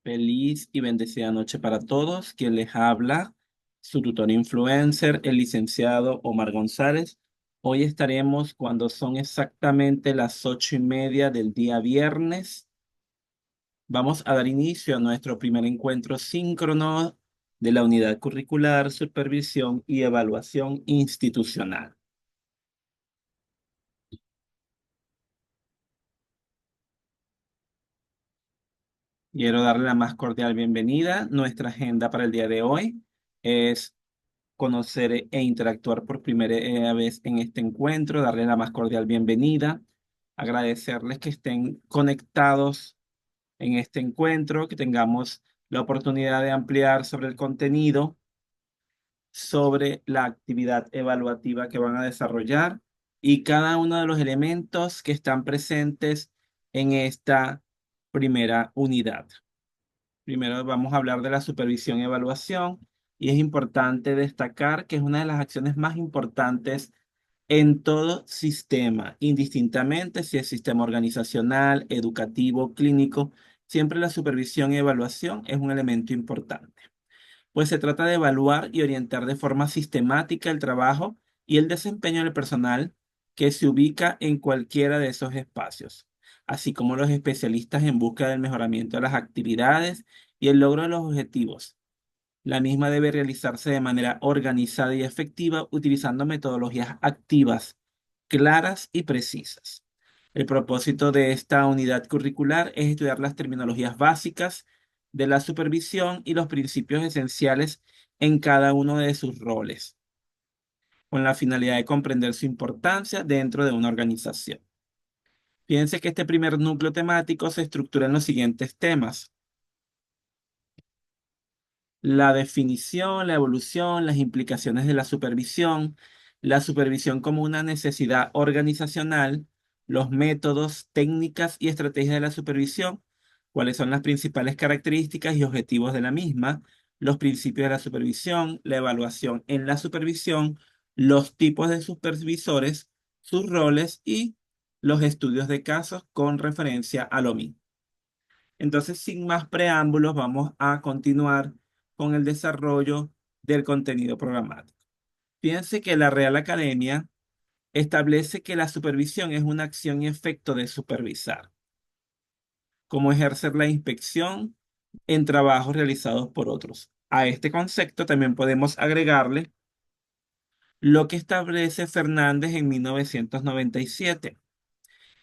Feliz y bendecida noche para todos. Quien les habla, su tutor influencer, el licenciado Omar González. Hoy estaremos cuando son exactamente las 8:30 del día viernes. Vamos a dar inicio a nuestro primer encuentro síncrono de la Unidad Curricular, Supervisión y Evaluación Institucional. Quiero darle la más cordial bienvenida. Nuestra agenda para el día de hoy es conocer e interactuar por primera vez en este encuentro, darle la más cordial bienvenida, agradecerles que estén conectados en este encuentro, que tengamos la oportunidad de ampliar sobre el contenido, sobre la actividad evaluativa que van a desarrollar y cada uno de los elementos que están presentes en esta primera unidad. Primero vamos a hablar de la supervisión y evaluación y es importante destacar que es una de las acciones más importantes en todo sistema, indistintamente si es sistema organizacional, educativo, clínico, siempre la supervisión y evaluación es un elemento importante, pues se trata de evaluar y orientar de forma sistemática el trabajo y el desempeño del personal que se ubica en cualquiera de esos espacios, así como los especialistas en busca del mejoramiento de las actividades y el logro de los objetivos. La misma debe realizarse de manera organizada y efectiva utilizando metodologías activas, claras y precisas. El propósito de esta unidad curricular es estudiar las terminologías básicas de la supervisión y los principios esenciales en cada uno de sus roles, con la finalidad de comprender su importancia dentro de una organización. Fíjense que este primer núcleo temático se estructura en los siguientes temas: la definición, la evolución, las implicaciones de la supervisión como una necesidad organizacional, los métodos, técnicas y estrategias de la supervisión, cuáles son las principales características y objetivos de la misma, los principios de la supervisión, la evaluación en la supervisión, los tipos de supervisores, sus roles y los estudios de casos con referencia a lo mismo. Entonces, sin más preámbulos, vamos a continuar con el desarrollo del contenido programático. Fíjense que la Real Academia establece que la supervisión es una acción y efecto de supervisar, como ejercer la inspección en trabajos realizados por otros. A este concepto también podemos agregarle lo que establece Fernández en 1997,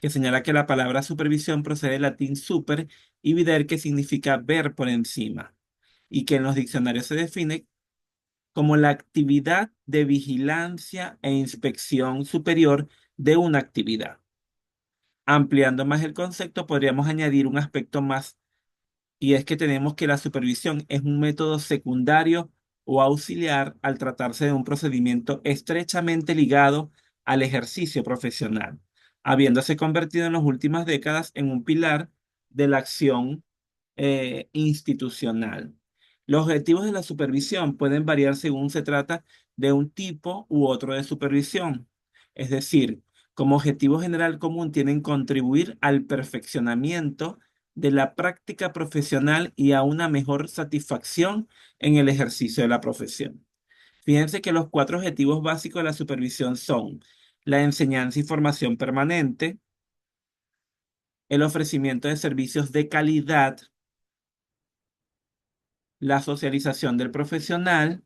que señala que la palabra supervisión procede del latín super y vider, que significa ver por encima, y que en los diccionarios se define como la actividad de vigilancia e inspección superior de una actividad. Ampliando más el concepto, podríamos añadir un aspecto más, y es que tenemos que la supervisión es un método secundario o auxiliar al tratarse de un procedimiento estrechamente ligado al ejercicio profesional, habiéndose convertido en las últimas décadas en un pilar de la acción institucional. Los objetivos de la supervisión pueden variar según se trata de un tipo u otro de supervisión. Es decir, como objetivo general común tienen contribuir al perfeccionamiento de la práctica profesional y a una mejor satisfacción en el ejercicio de la profesión. Fíjense que los cuatro objetivos básicos de la supervisión son la enseñanza y formación permanente, el ofrecimiento de servicios de calidad, la socialización del profesional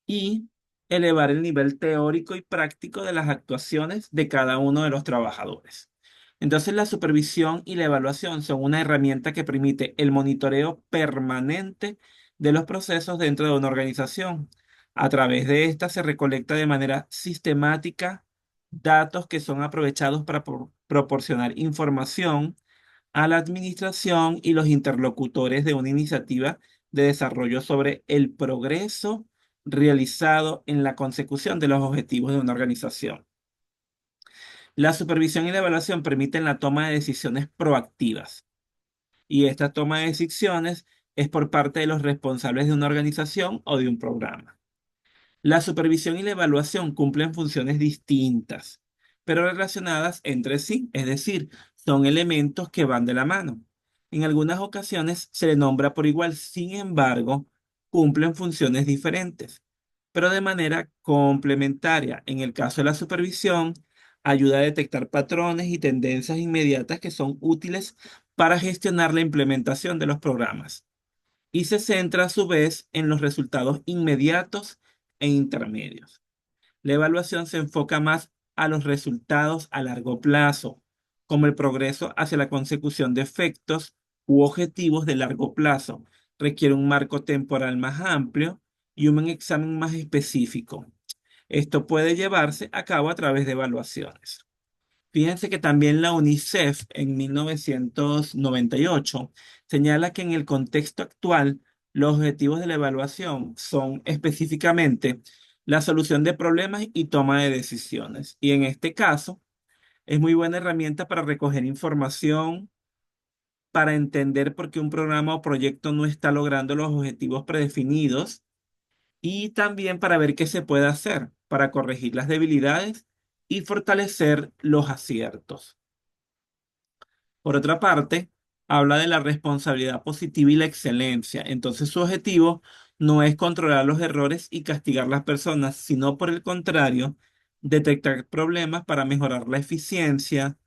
y elevar el nivel teórico y práctico de las actuaciones de cada uno de los trabajadores. Entonces, la supervisión y la evaluación son una herramienta que permite el monitoreo permanente de los procesos dentro de una organización. A través de esta se recolecta de manera sistemática datos que son aprovechados para proporcionar información a la administración y los interlocutores de una iniciativa de desarrollo sobre el progreso realizado en la consecución de los objetivos de una organización. La supervisión y la evaluación permiten la toma de decisiones proactivas, y esta toma de decisiones es por parte de los responsables de una organización o de un programa. La supervisión y la evaluación cumplen funciones distintas, pero relacionadas entre sí, es decir, son elementos que van de la mano. En algunas ocasiones se le nombra por igual, sin embargo, cumplen funciones diferentes, pero de manera complementaria. En el caso de la supervisión, ayuda a detectar patrones y tendencias inmediatas que son útiles para gestionar la implementación de los programas y se centra a su vez en los resultados inmediatos e intermedios. La evaluación se enfoca más a los resultados a largo plazo, como el progreso hacia la consecución de efectos u objetivos de largo plazo. Requiere un marco temporal más amplio y un examen más específico. Esto puede llevarse a cabo a través de evaluaciones. Fíjense que también la UNICEF en 1998 señala que en el contexto actual los objetivos de la evaluación son específicamente la solución de problemas y toma de decisiones. Y en este caso es muy buena herramienta para recoger información, para entender por qué un programa o proyecto no está logrando los objetivos predefinidos y también para ver qué se puede hacer para corregir las debilidades y fortalecer los aciertos. Por otra parte, habla de la responsabilidad positiva y la excelencia. Entonces, su objetivo no es controlar los errores y castigar a las personas, sino por el contrario, detectar problemas para mejorar la eficiencia,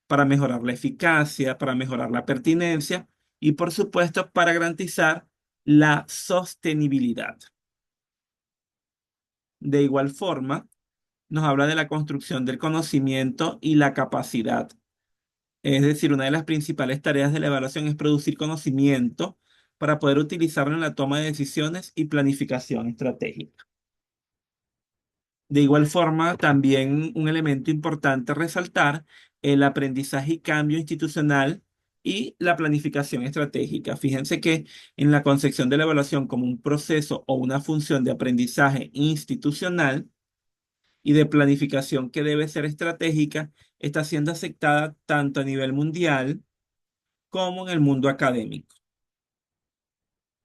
para mejorar la eficacia, para mejorar la pertinencia y, por supuesto, para garantizar la sostenibilidad. De igual forma, nos habla de la construcción del conocimiento y la capacidad. Es decir, una de las principales tareas de la evaluación es producir conocimiento para poder utilizarlo en la toma de decisiones y planificación estratégica. De igual forma, también un elemento importante a resaltar, el aprendizaje y cambio institucional y la planificación estratégica. Fíjense que en la concepción de la evaluación como un proceso o una función de aprendizaje institucional y de planificación que debe ser estratégica, está siendo aceptada tanto a nivel mundial como en el mundo académico.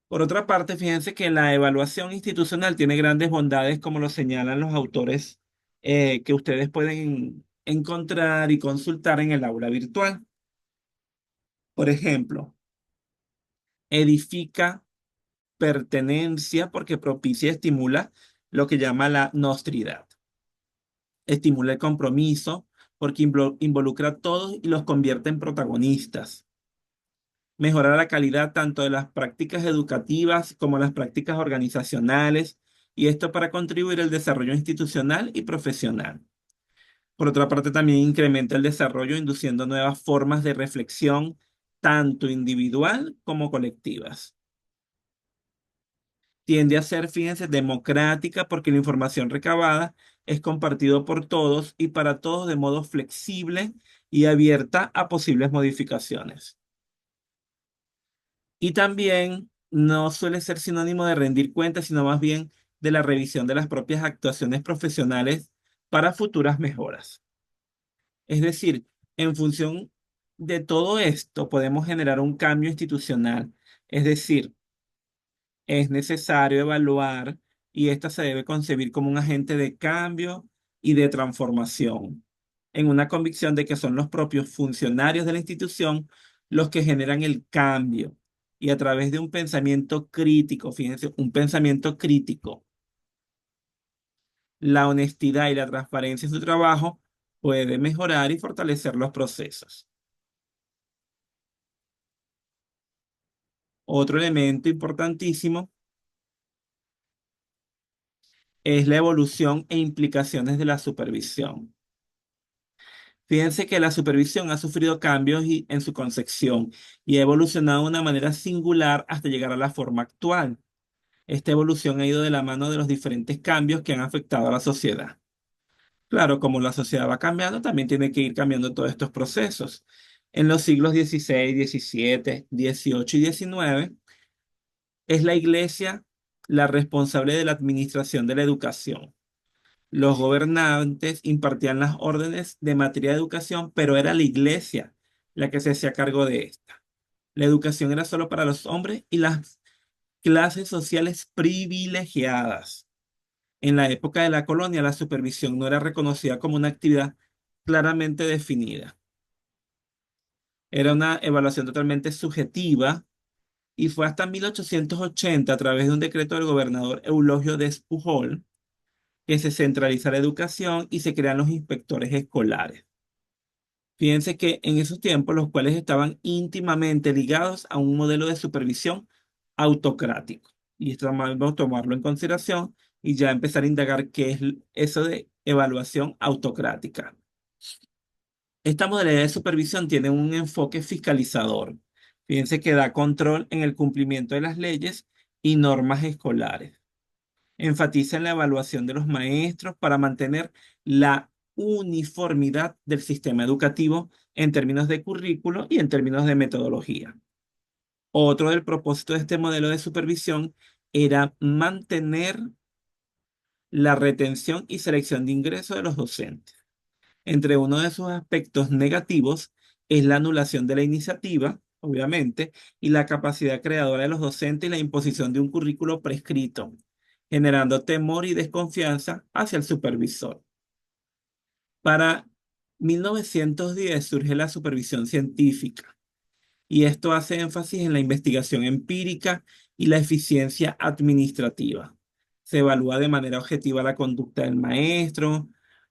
Por otra parte, fíjense que la evaluación institucional tiene grandes bondades, como lo señalan los autores que ustedes pueden encontrar y consultar en el aula virtual. Por ejemplo, edifica pertenencia porque propicia y estimula lo que llama la nostridad. Estimula el compromiso porque involucra a todos y los convierte en protagonistas. Mejorar la calidad tanto de las prácticas educativas como las prácticas organizacionales, y esto para contribuir al desarrollo institucional y profesional. Por otra parte, también incrementa el desarrollo induciendo nuevas formas de reflexión, tanto individual como colectivas. Tiende a ser, fíjense, democrática porque la información recabada es compartida por todos y para todos de modo flexible y abierta a posibles modificaciones. Y también no suele ser sinónimo de rendir cuentas, sino más bien de la revisión de las propias actuaciones profesionales para futuras mejoras. Es decir, en función de todo esto, podemos generar un cambio institucional. Es decir, es necesario evaluar y esta se debe concebir como un agente de cambio y de transformación, en una convicción de que son los propios funcionarios de la institución los que generan el cambio y a través de un pensamiento crítico, fíjense, un pensamiento crítico, la honestidad y la transparencia en su trabajo puede mejorar y fortalecer los procesos. Otro elemento importantísimo es la evolución e implicaciones de la supervisión. Fíjense que la supervisión ha sufrido cambios en su concepción y ha evolucionado de una manera singular hasta llegar a la forma actual. Esta evolución ha ido de la mano de los diferentes cambios que han afectado a la sociedad. Claro, como la sociedad va cambiando, también tiene que ir cambiando todos estos procesos. En los siglos XVI, XVII, XVIII y XIX, es la Iglesia la responsable de la administración de la educación. Los gobernantes impartían las órdenes de materia de educación, pero era la iglesia la que se hacía cargo de esta. La educación era solo para los hombres y las clases sociales privilegiadas. En la época de la colonia, la supervisión no era reconocida como una actividad claramente definida. Era una evaluación totalmente subjetiva y fue hasta 1880, a través de un decreto del gobernador Eulogio Despujol, que se centraliza la educación y se crean los inspectores escolares. Fíjense que en esos tiempos los cuales estaban íntimamente ligados a un modelo de supervisión autocrático. Y esto vamos a tomarlo en consideración y ya empezar a indagar qué es eso de evaluación autocrática. Esta modalidad de supervisión tiene un enfoque fiscalizador. Fíjense que da control en el cumplimiento de las leyes y normas escolares. Enfatiza en la evaluación de los maestros para mantener la uniformidad del sistema educativo en términos de currículo y en términos de metodología. Otro del propósito de este modelo de supervisión era mantener la retención y selección de ingresos de los docentes. Entre uno de sus aspectos negativos es la anulación de la iniciativa, obviamente, y la capacidad creadora de los docentes y la imposición de un currículo prescrito, generando temor y desconfianza hacia el supervisor. Para 1910 surge la supervisión científica y esto hace énfasis en la investigación empírica y la eficiencia administrativa. Se evalúa de manera objetiva la conducta del maestro,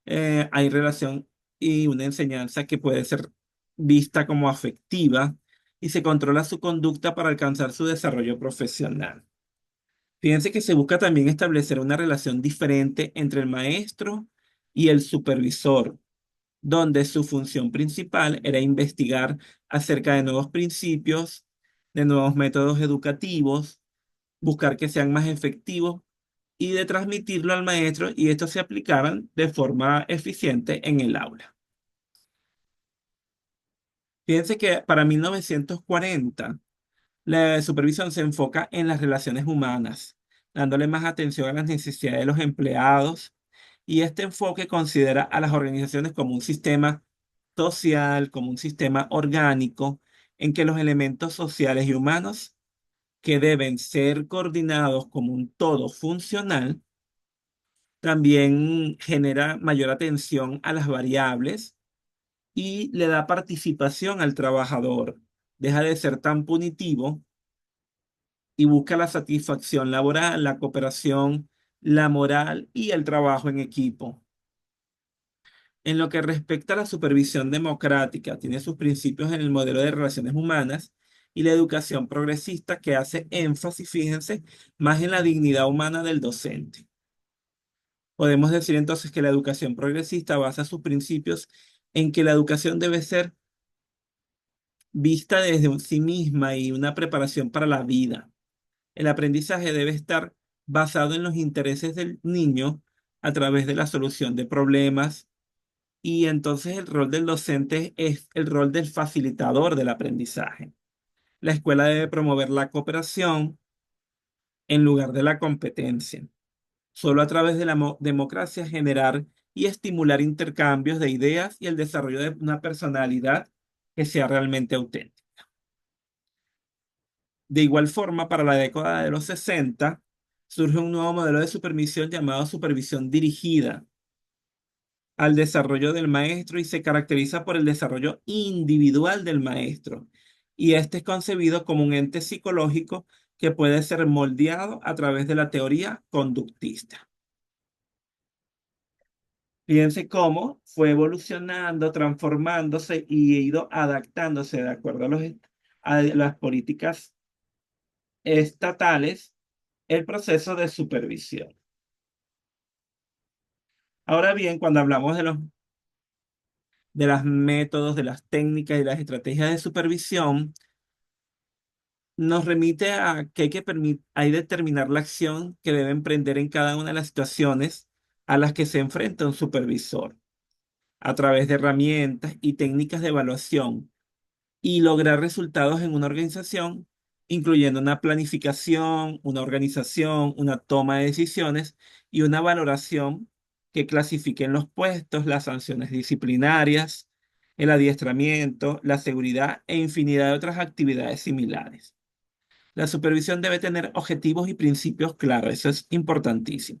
hay relación y una enseñanza que puede ser vista como afectiva y se controla su conducta para alcanzar su desarrollo profesional. Fíjense que se busca también establecer una relación diferente entre el maestro y el supervisor, donde su función principal era investigar acerca de nuevos principios, de nuevos métodos educativos, buscar que sean más efectivos y de transmitirlo al maestro y estos se aplicaran de forma eficiente en el aula. Fíjense que para 1940 la supervisión se enfoca en las relaciones humanas, dándole más atención a las necesidades de los empleados, y este enfoque considera a las organizaciones como un sistema social, como un sistema orgánico, en que los elementos sociales y humanos que deben ser coordinados como un todo funcional, también genera mayor atención a las variables y le da participación al trabajador. Deja de ser tan punitivo y busca la satisfacción laboral, la cooperación, la moral y el trabajo en equipo. En lo que respecta a la supervisión democrática, tiene sus principios en el modelo de relaciones humanas y la educación progresista que hace énfasis, fíjense, más en la dignidad humana del docente. Podemos decir entonces que la educación progresista basa sus principios en que la educación debe ser vista desde sí misma y una preparación para la vida. El aprendizaje debe estar basado en los intereses del niño a través de la solución de problemas y entonces el rol del docente es el rol del facilitador del aprendizaje. La escuela debe promover la cooperación en lugar de la competencia. Solo a través de la democracia generar y estimular intercambios de ideas y el desarrollo de una personalidad que sea realmente auténtica. De igual forma, para la década de los 60 surge un nuevo modelo de supervisión llamado supervisión dirigida al desarrollo del maestro y se caracteriza por el desarrollo individual del maestro. Y este es concebido como un ente psicológico que puede ser moldeado a través de la teoría conductista. Fíjense cómo fue evolucionando, transformándose y ha ido adaptándose de acuerdo a las políticas estatales el proceso de supervisión. Ahora bien, cuando hablamos de los métodos, de las técnicas y las estrategias de supervisión, nos remite a que hay que determinar la acción que debe emprender en cada una de las situaciones a las que se enfrenta un supervisor, a través de herramientas y técnicas de evaluación y lograr resultados en una organización, incluyendo una planificación, una organización, una toma de decisiones y una valoración que clasifiquen los puestos, las sanciones disciplinarias, el adiestramiento, la seguridad e infinidad de otras actividades similares. La supervisión debe tener objetivos y principios claros, eso es importantísimo,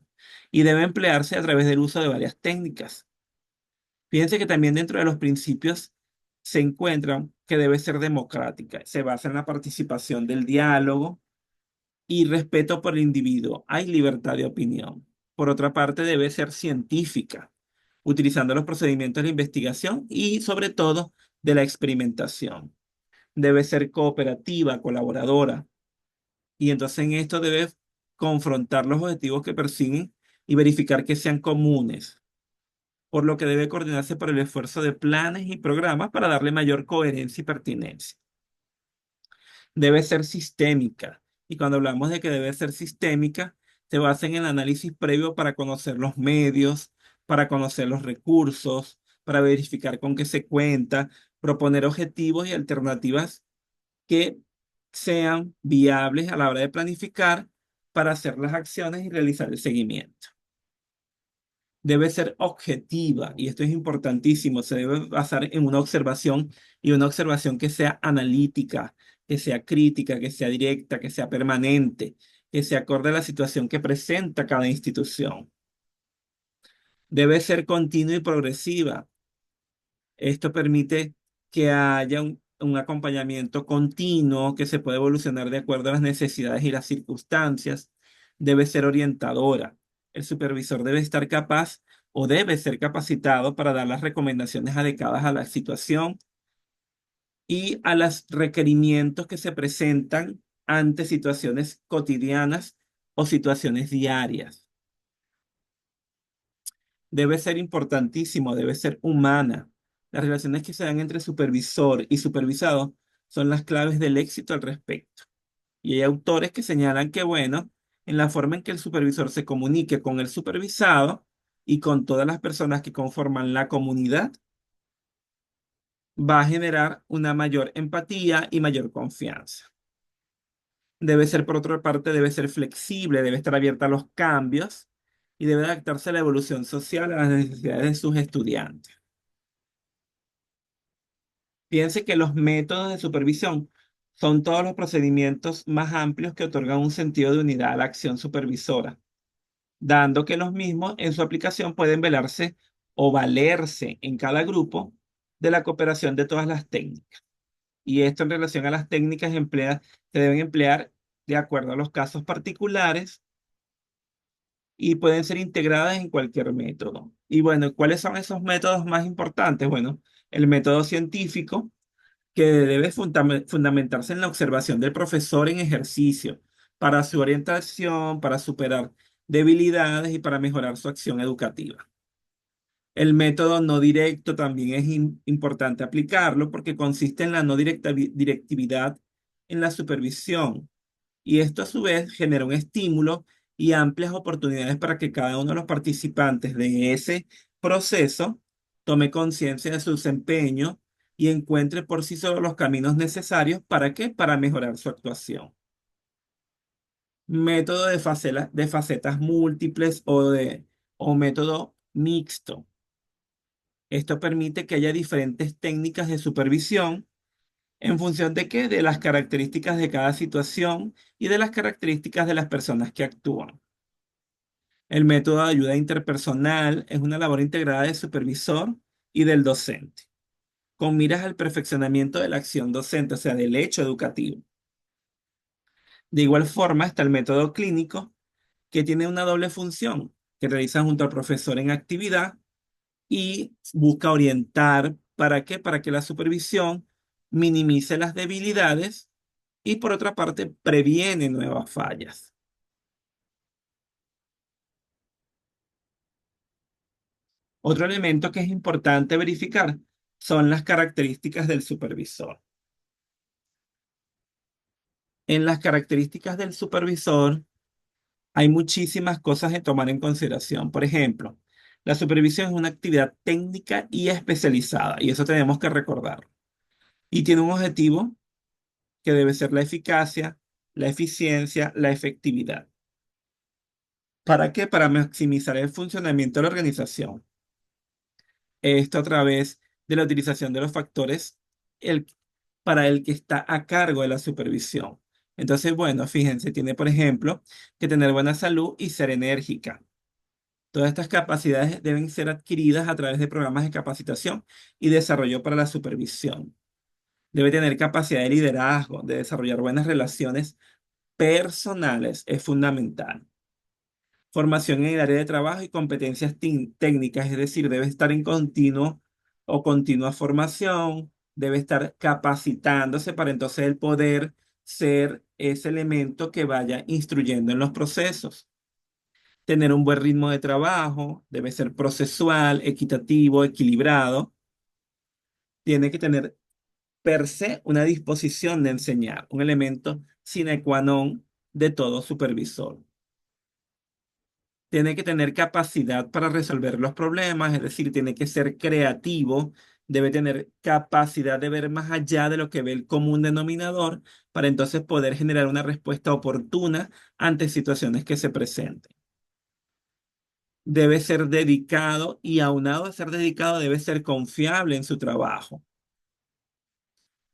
y debe emplearse a través del uso de varias técnicas. Fíjense que también dentro de los principios se encuentran que debe ser democrática. Se basa en la participación del diálogo y respeto por el individuo. Hay libertad de opinión. Por otra parte, debe ser científica, utilizando los procedimientos de la investigación y, sobre todo, de la experimentación. Debe ser cooperativa, colaboradora. Y entonces en esto debe confrontar los objetivos que persiguen y verificar que sean comunes, por lo que debe coordinarse por el esfuerzo de planes y programas para darle mayor coherencia y pertinencia. Debe ser sistémica. Y cuando hablamos de que debe ser sistémica, se basa en el análisis previo para conocer los medios, para conocer los recursos, para verificar con qué se cuenta, proponer objetivos y alternativas que sean viables a la hora de planificar para hacer las acciones y realizar el seguimiento. Debe ser objetiva, y esto es importantísimo, se debe basar en una observación y una observación que sea analítica, que sea crítica, que sea directa, que sea permanente, que se acorde a la situación que presenta cada institución. Debe ser continua y progresiva. Esto permite que haya un acompañamiento continuo que se puede evolucionar de acuerdo a las necesidades y las circunstancias. Debe ser orientadora. El supervisor debe estar capaz o debe ser capacitado para dar las recomendaciones adecuadas a la situación y a los requerimientos que se presentan ante situaciones cotidianas o situaciones diarias. Debe ser importantísimo, debe ser humana. Las relaciones que se dan entre supervisor y supervisado son las claves del éxito al respecto. Y hay autores que señalan que, bueno, en la forma en que el supervisor se comunique con el supervisado y con todas las personas que conforman la comunidad, va a generar una mayor empatía y mayor confianza. Debe ser, por otra parte, debe ser flexible, debe estar abierta a los cambios y debe adaptarse a la evolución social, a las necesidades de sus estudiantes. Piense que los métodos de supervisión son todos los procedimientos más amplios que otorgan un sentido de unidad a la acción supervisora, dando que los mismos en su aplicación pueden velarse o valerse en cada grupo de la cooperación de todas las técnicas. Y esto en relación a las técnicas se deben emplear de acuerdo a los casos particulares y pueden ser integradas en cualquier método. Y bueno, ¿cuáles son esos métodos más importantes? Bueno, el método científico, que debe fundamentarse en la observación del profesor en ejercicio para su orientación, para superar debilidades y para mejorar su acción educativa. El método no directo también es importante aplicarlo porque consiste en la no directividad en la supervisión. Y esto a su vez genera un estímulo y amplias oportunidades para que cada uno de los participantes de ese proceso tome conciencia de su desempeño y encuentre por sí solo los caminos necesarios para qué, para mejorar su actuación. Método de facetas múltiples o método mixto. Esto permite que haya diferentes técnicas de supervisión en función de qué, de las características de cada situación y de las características de las personas que actúan. El método de ayuda interpersonal es una labor integrada del supervisor y del docente, con miras al perfeccionamiento de la acción docente, o sea, del hecho educativo. De igual forma está el método clínico, que tiene una doble función, que realiza junto al profesor en actividad y busca orientar, ¿para qué? Para que la supervisión minimice las debilidades y por otra parte previene nuevas fallas. Otro elemento que es importante verificar son las características del supervisor. En las características del supervisor hay muchísimas cosas de tomar en consideración. Por ejemplo, la supervisión es una actividad técnica y especializada, y eso tenemos que recordar. Y tiene un objetivo que debe ser la eficacia, la eficiencia, la efectividad. ¿Para qué? Para maximizar el funcionamiento de la organización. Esto a través de la utilización de los factores el, para el que está a cargo de la supervisión. Entonces, bueno, fíjense, tiene, por ejemplo, que tener buena salud y ser enérgica. Todas estas capacidades deben ser adquiridas a través de programas de capacitación y desarrollo para la supervisión. Debe tener capacidad de liderazgo, de desarrollar buenas relaciones personales, es fundamental. Formación en el área de trabajo y competencias técnicas, es decir, debe estar en continuo o continua formación, debe estar capacitándose para entonces el poder ser ese elemento que vaya instruyendo en los procesos. Tener un buen ritmo de trabajo, debe ser procesual, equitativo, equilibrado. Tiene que tener per se una disposición de enseñar, un elemento sine qua non de todo supervisor. Tiene que tener capacidad para resolver los problemas, es decir, tiene que ser creativo, debe tener capacidad de ver más allá de lo que ve el común denominador para entonces poder generar una respuesta oportuna ante situaciones que se presenten. Debe ser dedicado y aunado a ser dedicado, debe ser confiable en su trabajo.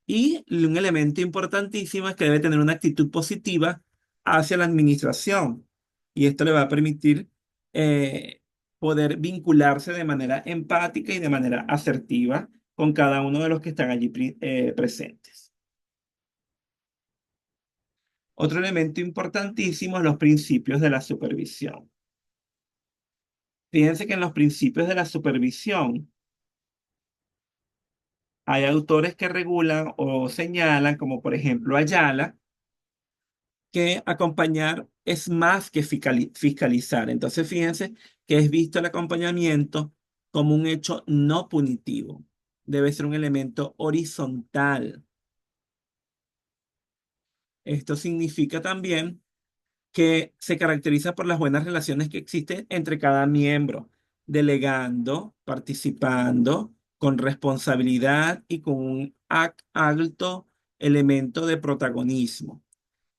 Y un elemento importantísimo es que debe tener una actitud positiva hacia la administración. Y esto le va a permitir eh, poder vincularse de manera empática y de manera asertiva con cada uno de los que están allí presentes. Otro elemento importantísimo es los principios de la supervisión. Fíjense que en los principios de la supervisión hay autores que regulan o señalan, como por ejemplo Ayala, que acompañar es más que fiscalizar. Entonces, fíjense que es visto el acompañamiento como un hecho no punitivo. Debe ser un elemento horizontal. Esto significa también que se caracteriza por las buenas relaciones que existen entre cada miembro, delegando, participando, con responsabilidad y con un alto elemento de protagonismo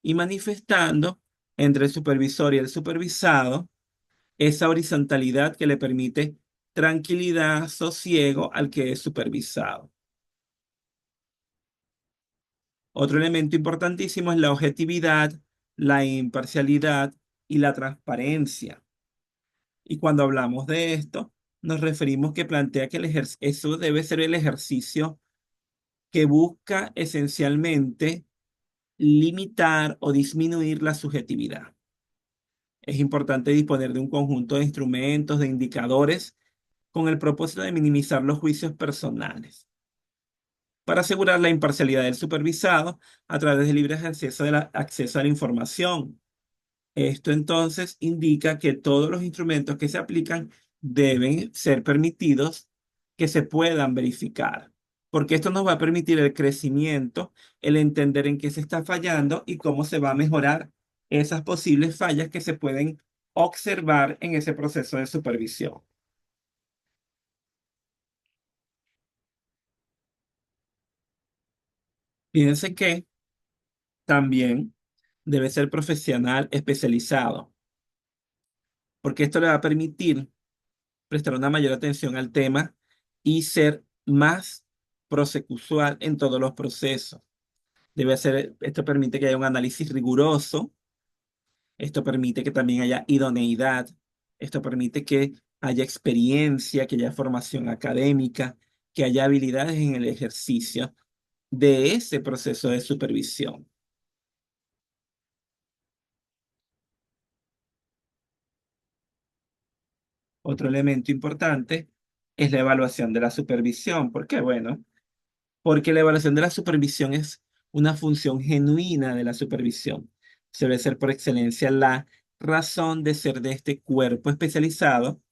y manifestando entre el supervisor y el supervisado esa horizontalidad que le permite tranquilidad, sosiego al que es supervisado. Otro elemento importantísimo es la objetividad, la imparcialidad y la transparencia. Y cuando hablamos de esto, nos referimos que plantea que eso debe ser el ejercicio que busca esencialmente limitar o disminuir la subjetividad. Es importante disponer de un conjunto de instrumentos, de indicadores, con el propósito de minimizar los juicios personales, para asegurar la imparcialidad del supervisado a través del libre acceso a la información. Esto entonces indica que todos los instrumentos que se aplican deben ser permitidos que se puedan verificar, porque esto nos va a permitir el crecimiento, el entender en qué se está fallando y cómo se va a mejorar esas posibles fallas que se pueden observar en ese proceso de supervisión. Fíjense que también debe ser profesional especializado, porque esto le va a permitir prestar una mayor atención al tema y ser más prosecusual en todos los procesos. Esto permite que haya un análisis riguroso, esto permite que también haya idoneidad, esto permite que haya experiencia, que haya formación académica, que haya habilidades en el ejercicio de ese proceso de supervisión. Otro elemento importante es la evaluación de la supervisión. ¿Por qué? Bueno, porque la evaluación de la supervisión es una función genuina de la supervisión. Se debe ser por excelencia la razón de ser de este cuerpo especializado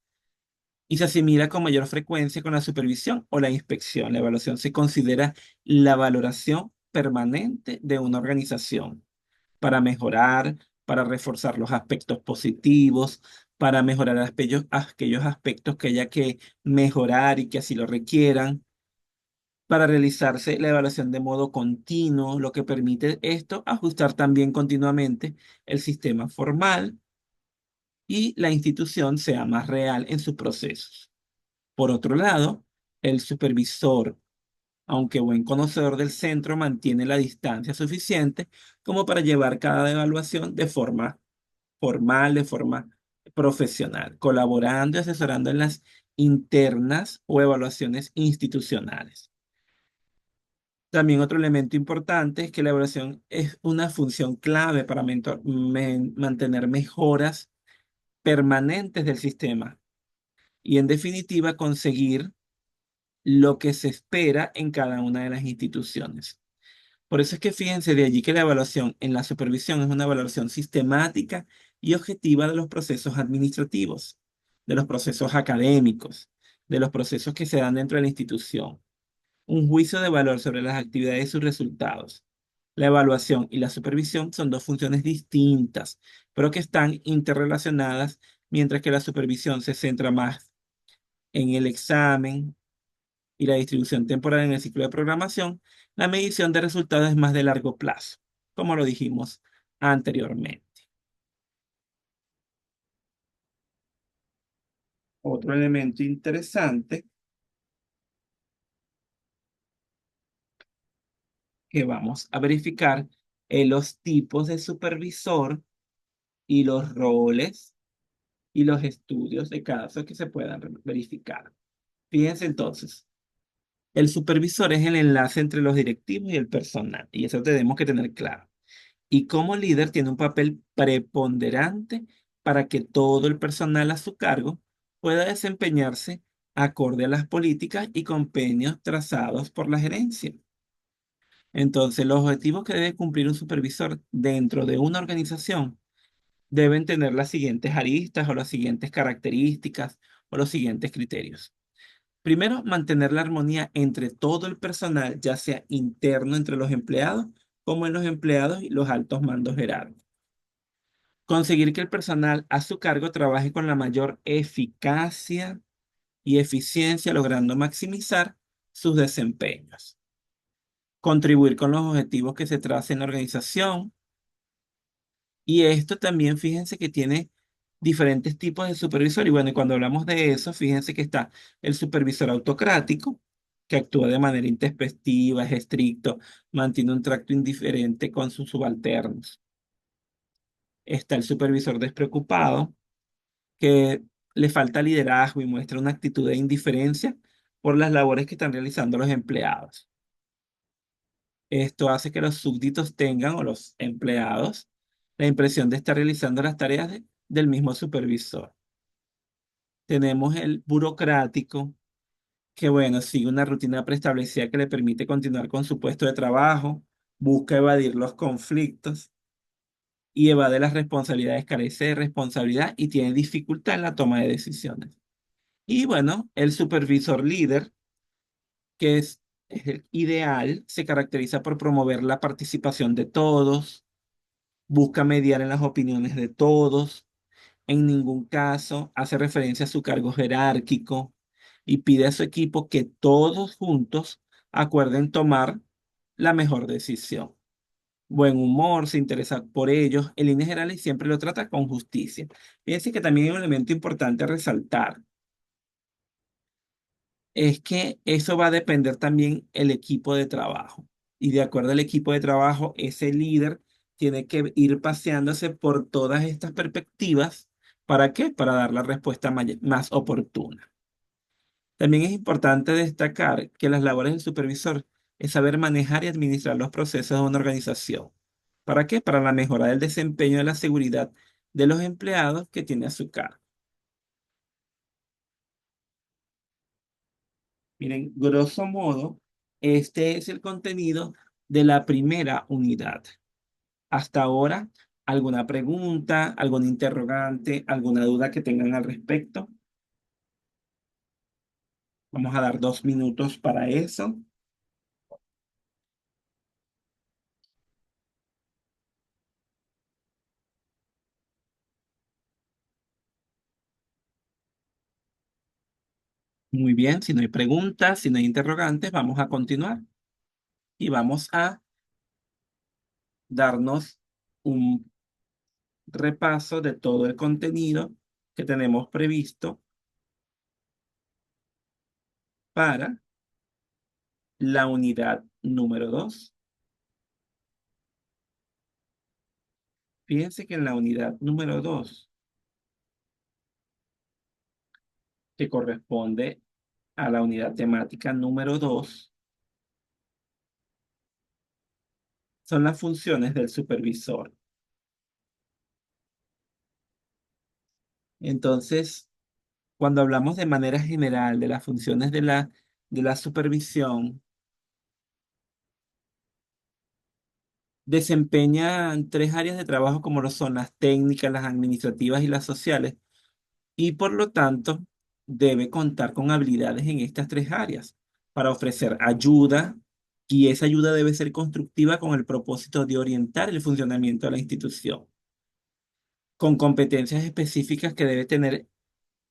y se asimila con mayor frecuencia con la supervisión o la inspección. La evaluación se considera la valoración permanente de una organización para mejorar, para reforzar los aspectos positivos, para mejorar aquellos aspectos que haya que mejorar y que así lo requieran, para realizarse la evaluación de modo continuo, lo que permite esto ajustar también continuamente el sistema formal y la institución sea más real en sus procesos. Por otro lado, el supervisor, aunque buen conocedor del centro, mantiene la distancia suficiente como para llevar cada evaluación de forma formal, de forma profesional, colaborando y asesorando en las internas o evaluaciones institucionales. También otro elemento importante es que la evaluación es una función clave para mantener mejoras permanentes del sistema y, en definitiva, conseguir lo que se espera en cada una de las instituciones. Por eso es que fíjense de allí que la evaluación en la supervisión es una evaluación sistemática y objetiva de los procesos administrativos, de los procesos académicos, de los procesos que se dan dentro de la institución. Un juicio de valor sobre las actividades y sus resultados. La evaluación y la supervisión son dos funciones distintas, pero que están interrelacionadas, mientras que la supervisión se centra más en el examen y la distribución temporal en el ciclo de programación. La medición de resultados es más de largo plazo, como lo dijimos anteriormente. Otro elemento interesante que vamos a verificar es los tipos de supervisor y los roles y los estudios de casos que se puedan verificar. Fíjense entonces, el supervisor es el enlace entre los directivos y el personal, y eso tenemos que tener claro. Y como líder tiene un papel preponderante para que todo el personal a su cargo pueda desempeñarse acorde a las políticas y convenios trazados por la gerencia. Entonces, los objetivos que debe cumplir un supervisor dentro de una organización deben tener las siguientes aristas o las siguientes características o los siguientes criterios. Primero, mantener la armonía entre todo el personal, ya sea interno entre los empleados, como en los empleados y los altos mandos jerárquicos. Conseguir que el personal a su cargo trabaje con la mayor eficacia y eficiencia, logrando maximizar sus desempeños. Contribuir con los objetivos que se tracen en la organización. Y esto también, fíjense que tiene diferentes tipos de supervisor. Y bueno, y cuando hablamos de eso, fíjense que está el supervisor autocrático, que actúa de manera intempestiva, es estricto, mantiene un trato indiferente con sus subalternos. Está el supervisor despreocupado, que le falta liderazgo y muestra una actitud de indiferencia por las labores que están realizando los empleados. Esto hace que los súbditos tengan, o los empleados, la impresión de estar realizando las tareas del mismo supervisor. Tenemos el burocrático, que bueno, sigue una rutina preestablecida que le permite continuar con su puesto de trabajo, busca evadir los conflictos y evade las responsabilidades, carece de responsabilidad y tiene dificultad en la toma de decisiones. Y bueno, el supervisor líder, que es el ideal, se caracteriza por promover la participación de todos, busca mediar en las opiniones de todos, en ningún caso hace referencia a su cargo jerárquico y pide a su equipo que todos juntos acuerden tomar la mejor decisión. Buen humor, se interesa por ellos, en líneas generales siempre lo trata con justicia. Fíjense que también hay un elemento importante a resaltar, es que eso va a depender también el equipo de trabajo. Y de acuerdo al equipo de trabajo, ese líder tiene que ir paseándose por todas estas perspectivas. ¿Para qué? Para dar la respuesta más oportuna. También es importante destacar que las labores del supervisor es saber manejar y administrar los procesos de una organización. ¿Para qué? Para la mejora del desempeño de la seguridad de los empleados que tiene a su cargo. Miren, grosso modo, este es el contenido de la primera unidad. Hasta ahora, ¿alguna pregunta, algún interrogante, alguna duda que tengan al respecto? Vamos a dar 2 minutos para eso. Muy bien, si no hay preguntas, si no hay interrogantes, vamos a continuar y vamos a darnos un repaso de todo el contenido que tenemos previsto para la unidad número 2. Fíjense que en la unidad número 2, que corresponde a la unidad temática número 2, son las funciones del supervisor. Entonces, cuando hablamos de manera general de las funciones de la supervisión, desempeñan tres áreas de trabajo como lo son las técnicas, las administrativas y las sociales, y por lo tanto debe contar con habilidades en estas tres áreas para ofrecer ayuda, y esa ayuda debe ser constructiva con el propósito de orientar el funcionamiento de la institución, con competencias específicas que debe tener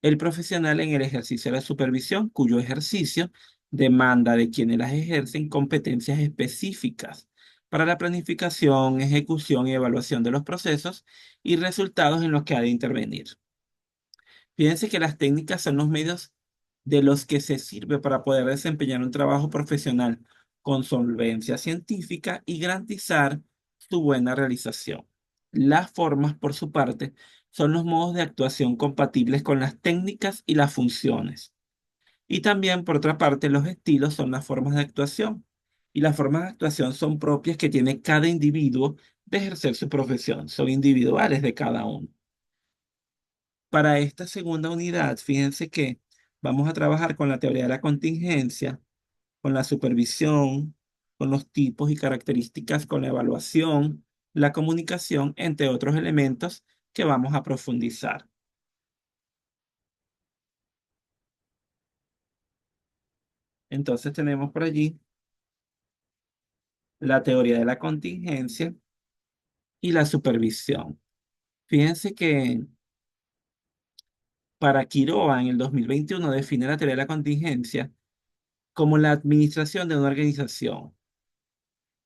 el profesional en el ejercicio de la supervisión, cuyo ejercicio demanda de quienes las ejercen competencias específicas para la planificación, ejecución y evaluación de los procesos y resultados en los que ha de intervenir. Fíjense que las técnicas son los medios de los que se sirve para poder desempeñar un trabajo profesional con solvencia científica y garantizar su buena realización. Las formas, por su parte, son los modos de actuación compatibles con las técnicas y las funciones. Y también, por otra parte, los estilos son las formas de actuación. Y las formas de actuación son propias que tiene cada individuo de ejercer su profesión. Son individuales de cada uno. Para esta segunda unidad, fíjense que vamos a trabajar con la teoría de la contingencia, con la supervisión, con los tipos y características, con la evaluación, la comunicación, entre otros elementos que vamos a profundizar. Entonces tenemos por allí la teoría de la contingencia y la supervisión. Fíjense que para Quiroga en el 2021 define la teoría de la contingencia como la administración de una organización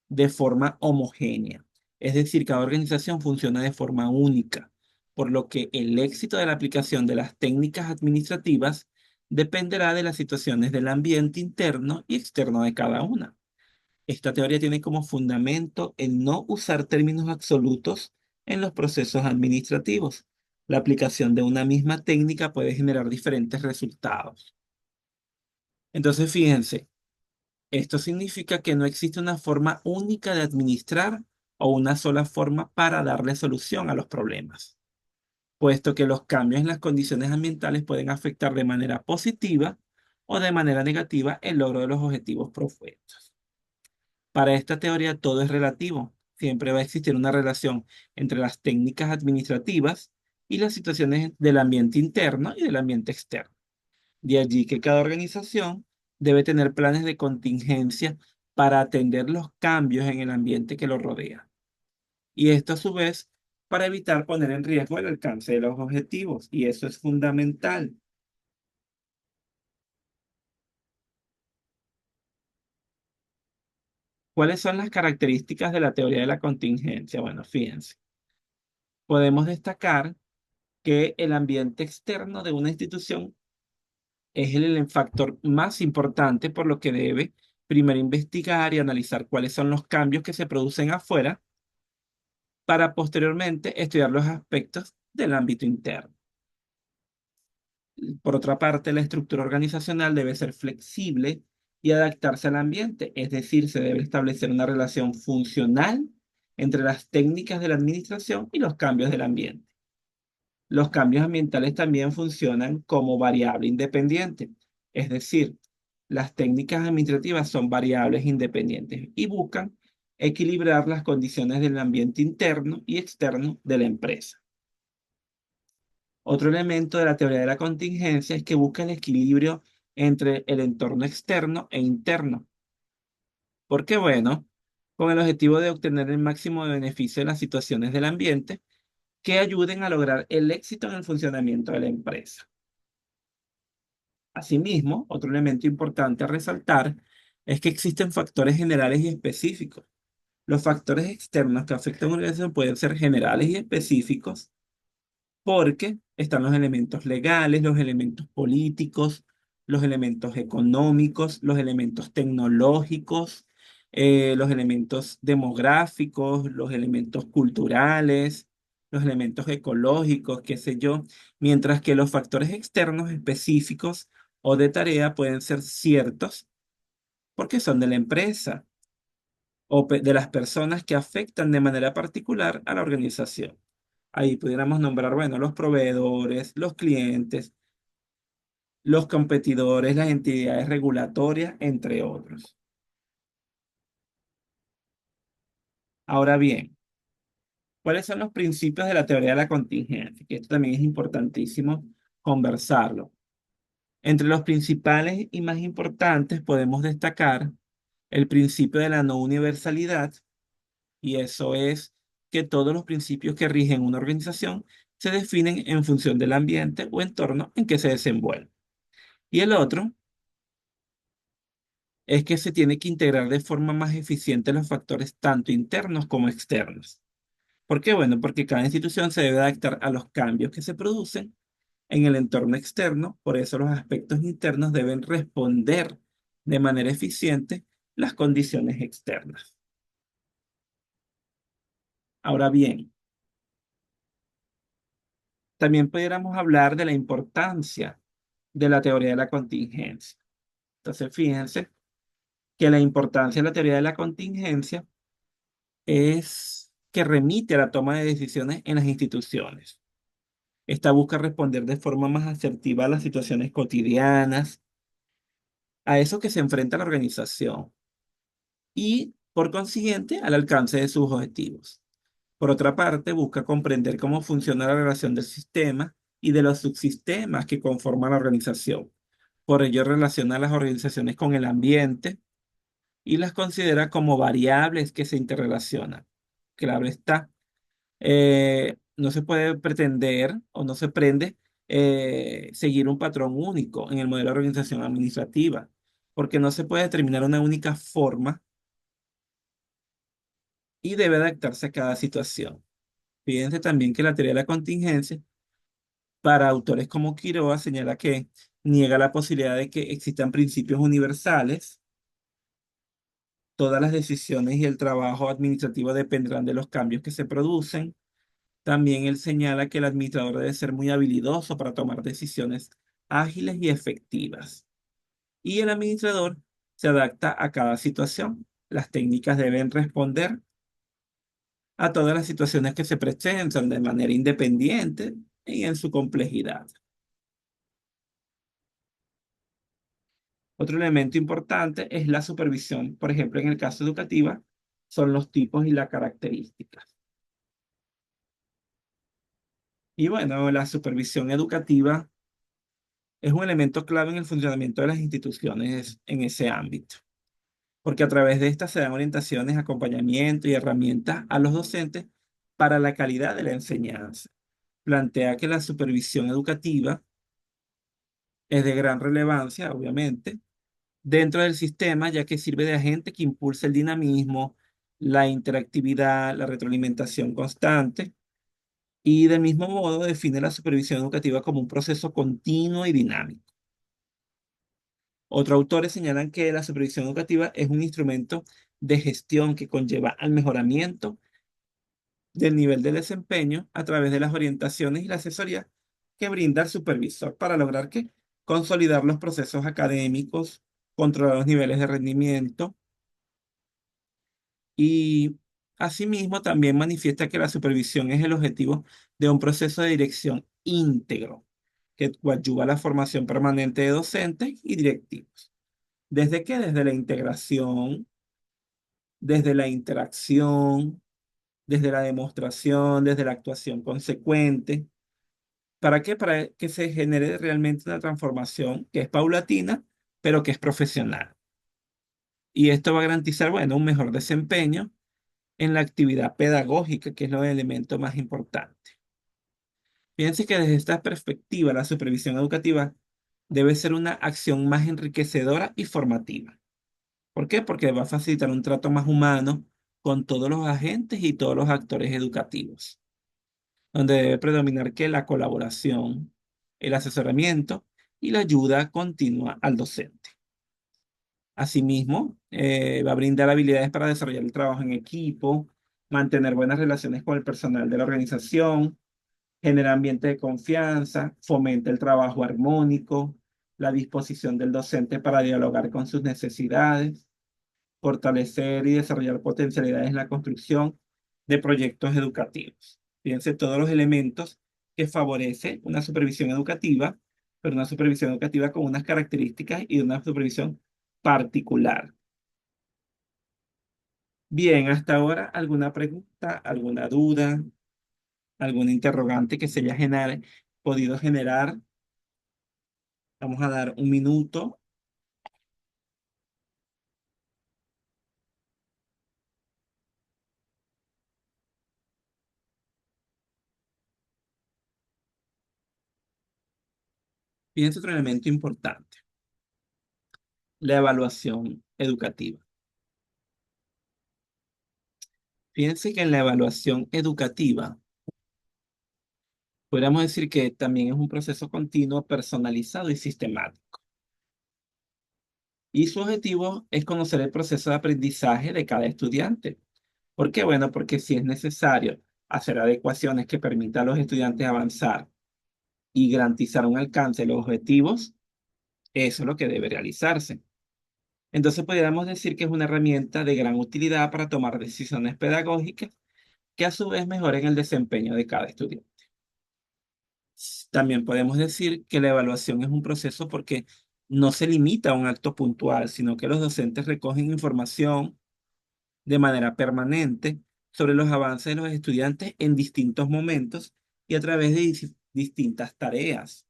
de forma homogénea. Es decir, cada organización funciona de forma única, por lo que el éxito de la aplicación de las técnicas administrativas dependerá de las situaciones del ambiente interno y externo de cada una. Esta teoría tiene como fundamento el no usar términos absolutos en los procesos administrativos. La aplicación de una misma técnica puede generar diferentes resultados. Entonces, fíjense, esto significa que no existe una forma única de administrar o una sola forma para darle solución a los problemas, puesto que los cambios en las condiciones ambientales pueden afectar de manera positiva o de manera negativa el logro de los objetivos propuestos. Para esta teoría todo es relativo. Siempre va a existir una relación entre las técnicas administrativas y las situaciones del ambiente interno y del ambiente externo. De allí que cada organización debe tener planes de contingencia para atender los cambios en el ambiente que lo rodea. Y esto a su vez para evitar poner en riesgo el alcance de los objetivos. Y eso es fundamental. ¿Cuáles son las características de la teoría de la contingencia? Bueno, fíjense. Podemos destacar que el ambiente externo de una institución es el factor más importante, por lo que debe primero investigar y analizar cuáles son los cambios que se producen afuera para posteriormente estudiar los aspectos del ámbito interno. Por otra parte, la estructura organizacional debe ser flexible y adaptarse al ambiente, es decir, se debe establecer una relación funcional entre las técnicas de la administración y los cambios del ambiente. Los cambios ambientales también funcionan como variable independiente, es decir, las técnicas administrativas son variables independientes y buscan equilibrar las condiciones del ambiente interno y externo de la empresa. Otro elemento de la teoría de la contingencia es que busca el equilibrio entre el entorno externo e interno. Porque, bueno, con el objetivo de obtener el máximo de beneficio de las situaciones del ambiente que ayuden a lograr el éxito en el funcionamiento de la empresa. Asimismo, otro elemento importante a resaltar es que existen factores generales y específicos. Los factores externos que afectan a una organización pueden ser generales y específicos porque están los elementos legales, los elementos políticos, los elementos económicos, los elementos tecnológicos, los elementos demográficos, los elementos culturales, los elementos ecológicos, qué sé yo, mientras que los factores externos específicos o de tarea pueden ser ciertos porque son de la empresa. de las personas que afectan de manera particular a la organización. Ahí pudiéramos nombrar, bueno, los proveedores, los clientes, los competidores, las entidades regulatorias, entre otros. Ahora bien, ¿cuáles son los principios de la teoría de la contingencia? Que esto también es importantísimo conversarlo. Entre los principales y más importantes podemos destacar el principio de la no universalidad, y eso es que todos los principios que rigen una organización se definen en función del ambiente o entorno en que se desenvuelve. Y el otro es que se tiene que integrar de forma más eficiente los factores tanto internos como externos. ¿Por qué? Bueno, porque cada institución se debe adaptar a los cambios que se producen en el entorno externo, por eso los aspectos internos deben responder de manera eficiente las condiciones externas. Ahora bien, también pudiéramos hablar de la importancia de la teoría de la contingencia. Entonces, fíjense que la importancia de la teoría de la contingencia es que remite a la toma de decisiones en las instituciones. Esta busca responder de forma más asertiva a las situaciones cotidianas, a eso que se enfrenta la organización y, por consiguiente, al alcance de sus objetivos. Por otra parte, busca comprender cómo funciona la relación del sistema y de los subsistemas que conforman la organización. Por ello, relaciona a las organizaciones con el ambiente y las considera como variables que se interrelacionan. Claro está, no se puede pretender o no se prende seguir un patrón único en el modelo de organización administrativa, porque no se puede determinar una única forma y debe adaptarse a cada situación. Fíjense también que la teoría de la contingencia, para autores como Quiroga, señala que niega la posibilidad de que existan principios universales. Todas las decisiones y el trabajo administrativo dependerán de los cambios que se producen. También él señala que el administrador debe ser muy habilidoso para tomar decisiones ágiles y efectivas. Y el administrador se adapta a cada situación. Las técnicas deben responder a todas las situaciones que se presentan de manera independiente y en su complejidad. Otro elemento importante es la supervisión. Por ejemplo, en el caso educativo, son los tipos y las características. Y bueno, la supervisión educativa es un elemento clave en el funcionamiento de las instituciones en ese ámbito, porque a través de esta se dan orientaciones, acompañamiento y herramientas a los docentes para la calidad de la enseñanza. Plantea que la supervisión educativa es de gran relevancia, obviamente, dentro del sistema, ya que sirve de agente que impulsa el dinamismo, la interactividad, la retroalimentación constante, y del mismo modo define la supervisión educativa como un proceso continuo y dinámico. Otros autores señalan que la supervisión educativa es un instrumento de gestión que conlleva al mejoramiento del nivel de desempeño a través de las orientaciones y la asesoría que brinda el supervisor para lograr que consolidar los procesos académicos, controlar los niveles de rendimiento y asimismo también manifiesta que la supervisión es el objetivo de un proceso de dirección íntegro que coadyuva la formación permanente de docentes y directivos. ¿Desde qué? Desde la integración, desde la interacción, desde la demostración, desde la actuación consecuente. ¿Para qué? Para que se genere realmente una transformación que es paulatina, pero que es profesional. Y esto va a garantizar, bueno, un mejor desempeño en la actividad pedagógica, que es lo elemento más importante. Fíjense que desde esta perspectiva, la supervisión educativa debe ser una acción más enriquecedora y formativa. ¿Por qué? Porque va a facilitar un trato más humano con todos los agentes y todos los actores educativos, donde debe predominar que la colaboración, el asesoramiento y la ayuda continua al docente. Asimismo, va a brindar habilidades para desarrollar el trabajo en equipo, mantener buenas relaciones con el personal de la organización, genera ambiente de confianza, fomenta el trabajo armónico, la disposición del docente para dialogar con sus necesidades, fortalecer y desarrollar potencialidades en la construcción de proyectos educativos. Fíjense todos los elementos que favorecen una supervisión educativa, pero una supervisión educativa con unas características y una supervisión particular. Bien, hasta ahora, ¿alguna pregunta, alguna duda, alguna interrogante que se haya podido generar? Vamos a dar un minuto. Fíjense otro elemento importante, la evaluación educativa. Fíjense que en la evaluación educativa, podríamos decir que también es un proceso continuo, personalizado y sistemático. Y su objetivo es conocer el proceso de aprendizaje de cada estudiante. ¿Por qué? Bueno, porque si es necesario hacer adecuaciones que permitan a los estudiantes avanzar y garantizar un alcance de los objetivos, eso es lo que debe realizarse. Entonces, podríamos decir que es una herramienta de gran utilidad para tomar decisiones pedagógicas que a su vez mejoren el desempeño de cada estudiante. También podemos decir que la evaluación es un proceso porque no se limita a un acto puntual, sino que los docentes recogen información de manera permanente sobre los avances de los estudiantes en distintos momentos y a través de distintas tareas.